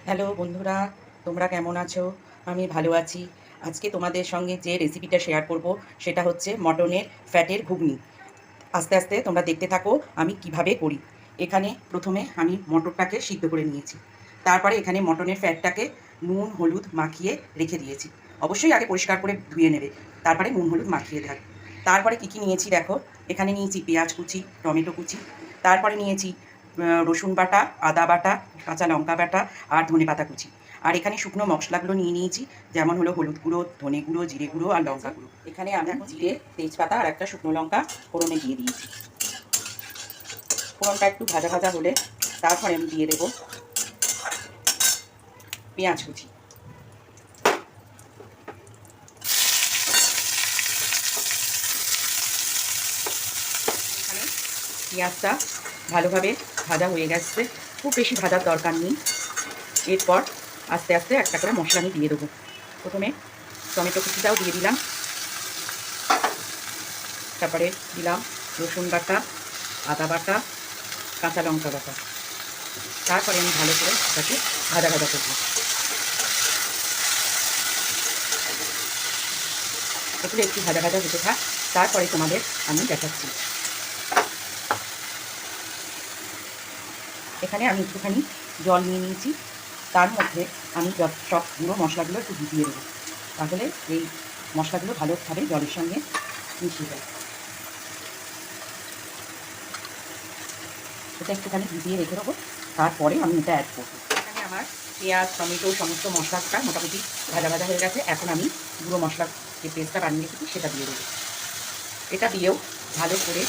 Hello বন্ধুরা, তোমরা কেমন আছো? আমি ভালো আছি। আজকে তোমাদের সঙ্গে যে রেসিপিটা শেয়ার করব সেটা হচ্ছে মটনের ফ্যাটের ঘুগনি। আস্তে আস্তে তোমরা দেখতে থাকো আমি কিভাবে করি। এখানে প্রথমে আমি মটরটাকে সিদ্ধ করে নিয়েছি। তারপরে এখানে মটনের ফ্যাটটাকে নুন হলুদ মাখিয়ে রেখে দিয়েছি। অবশ্যই আগে পরিষ্কার করে ধুয়ে নেবে, তারপরে নুন হলুদ মাখিয়ে দেয়। তারপরে কী কী নিয়েছি দেখো। এখানে নিয়েছি পেঁয়াজ কুচি, টমেটো কুচি, তারপরে নিয়েছি রসুন বাটা, আদা বাটা, কাঁচা লঙ্কা বাটা আর ধনেপাতা কুচি। আর এখানে শুকনো মশলাগুলো নিয়ে নিয়েছি, যেমন হলো হলুদ গুঁড়ো, ধনে গুঁড়ো, জিরে গুঁড়ো আর লঙ্কা গুঁড়ো। এখানে আমি জিরে, তেজপাতা আর একটা শুকনো লঙ্কা ফোড়নে দিয়ে দিয়েছি। ফোড়নটা একটু ভাজা ভাজা হলে তারপরে আমি দিয়ে দেবো পেঁয়াজ কুচি। এখানে পেঁয়াজটা ভালোভাবে ভাজা হয়ে গেছে, খুব বেশি ভাজার দরকার নেই। এরপর আস্তে আস্তে একটা করে মশলা আমি দিয়ে দেবো। প্রথমে টমেটো কুচিটাও দিয়ে দিলাম, তারপরে দিলাম রসুন বাটা, আদা বাটা, কাঁচা লঙ্কা বাটা। তারপরে আমি ভালো করে এটাকে ভাজা ভাজা করবো। এগুলো একটু ভাজা ভাজা হতে থাক, তারপরে তোমাদের আমি দেখাচ্ছি। এখানে আমি একটুখানি জল নিয়ে নিয়েছি, তার মধ্যে আমি সব গুঁড়ো মশলাগুলো একটু দিয়ে দেবো, তাহলে এই মশলাগুলো ভালোভাবে জলের সঙ্গে মিশিয়ে দেয়। এটা একটুখানি ভিজিয়ে রেখে দেবো, তারপরে আমি এটা অ্যাড করবো। এখানে আমার পেঁয়াজ টমেটো সমস্ত মশলাটা মোটামুটি ভাজা ভাজা হয়ে গেছে। এখন আমি গুঁড়ো মশলা যে পেস্টটা বানিয়ে রেখেছি সেটা দিয়ে দেবো। এটা দিয়েও ভালো করে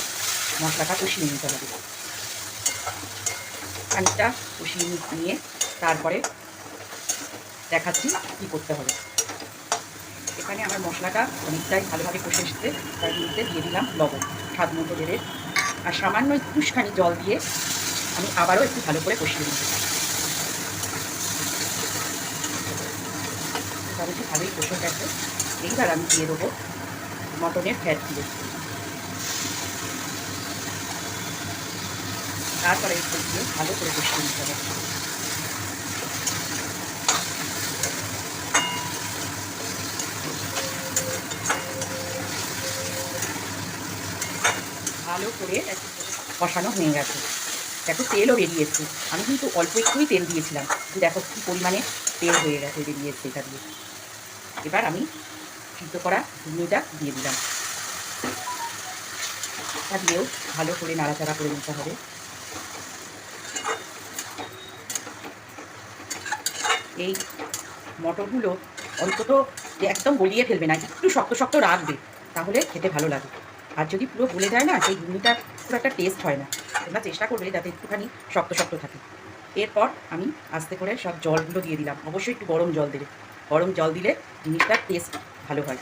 মশলাটা কষিয়ে নিতে হবে। খানিকটা কষিয়ে নিয়ে তারপরে দেখাচ্ছি কী করতে হবে। এখানে আমার মশলাটা অনেকটাই ভালোভাবে কষে এসেছে, তার মধ্যে দিয়ে দিলাম লবণ স্বাদ মতো দেবে, আর সামান্য একটুখানি জল দিয়ে আমি আবারও একটু ভালো করে কষিয়ে নিতে চাই। মোটামুটি ভালোই কষে গেছে। এইবার আমি দিয়ে দেবো মটনের ফ্যাটগুলো, তারপরে একটু দিয়ে ভালো করে কষিয়ে নিতে হবে। ভালো করে কষানো হয়ে গেছে, দেখো তেলও বেরিয়েছে। আমি কিন্তু অল্প একটুই তেল দিয়েছিলাম, দেখো কী পরিমাণে তেল হয়ে গেছে, বেরিয়েছে এটা দিয়ে। এবার আমি সিদ্ধ করা ঘুগনিটা দিয়ে দিলাম। এটা দিয়েও ভালো করে নাড়াচাড়া করে নিতে হবে। এই মটরগুলো অন্তত একদম গলিয়ে ফেলবে না, একটু শক্ত শক্ত রাখবে, তাহলে খেতে ভালো লাগে। আর যদি পুরো গলে যায় না, সেই ঘুগনিটা পুরো একটা টেস্ট হয় না। তোমরা চেষ্টা করবে যাতে একটুখানি শক্ত শক্ত থাকে। এরপর আমি আস্তে করে সব জলগুলো দিয়ে দিলাম। অবশ্যই একটু গরম জল দেবে, গরম জল দিলে জিনিসটার টেস্ট ভালো হয়।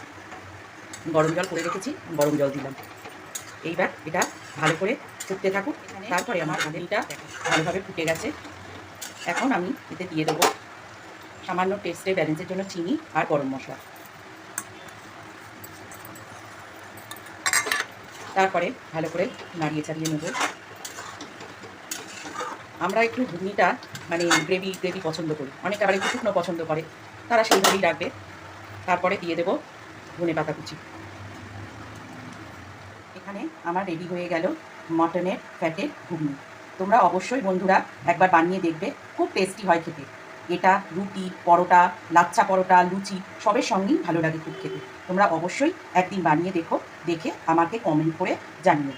গরম জল করে রেখেছি, গরম জল দিলাম। এইবার এটা ভালো করে ফুটতে থাকুক। তারপরে আমার ঘুগনিটা ভালোভাবে ফুটে গেছে। এখন আমি এতে দিয়ে দেবো সামান্য টেস্টে ব্যালেন্সের জন্য চিনি আর গরম মশলা। তারপরে ভালো করে নাড়িয়ে চাড়িয়ে নেব। আমরা একটু ঘুগনিটা মানে গ্রেভি গ্রেভি পছন্দ করি, অনেকে আবার একটু শুকনো পছন্দ করে, তারা সেইভাবেই রাখবে। তারপরে দিয়ে দেবো ধনেপাতা কুচি। এখানে আমার রেডি হয়ে গেল মটনের ফ্যাটের ঘুগনি। তোমরা অবশ্যই বন্ধুরা একবার বানিয়ে দেখবে, খুব টেস্টি হয় খেতে। এটা রুটি, পরোটা, লাচ্ছা পরোটা, লুচি সবের সঙ্গেই ভালো লাগে খুব খেতে। তোমরা অবশ্যই একদিন বানিয়ে দেখো, দেখে আমাকে কমেন্ট করে জানিও।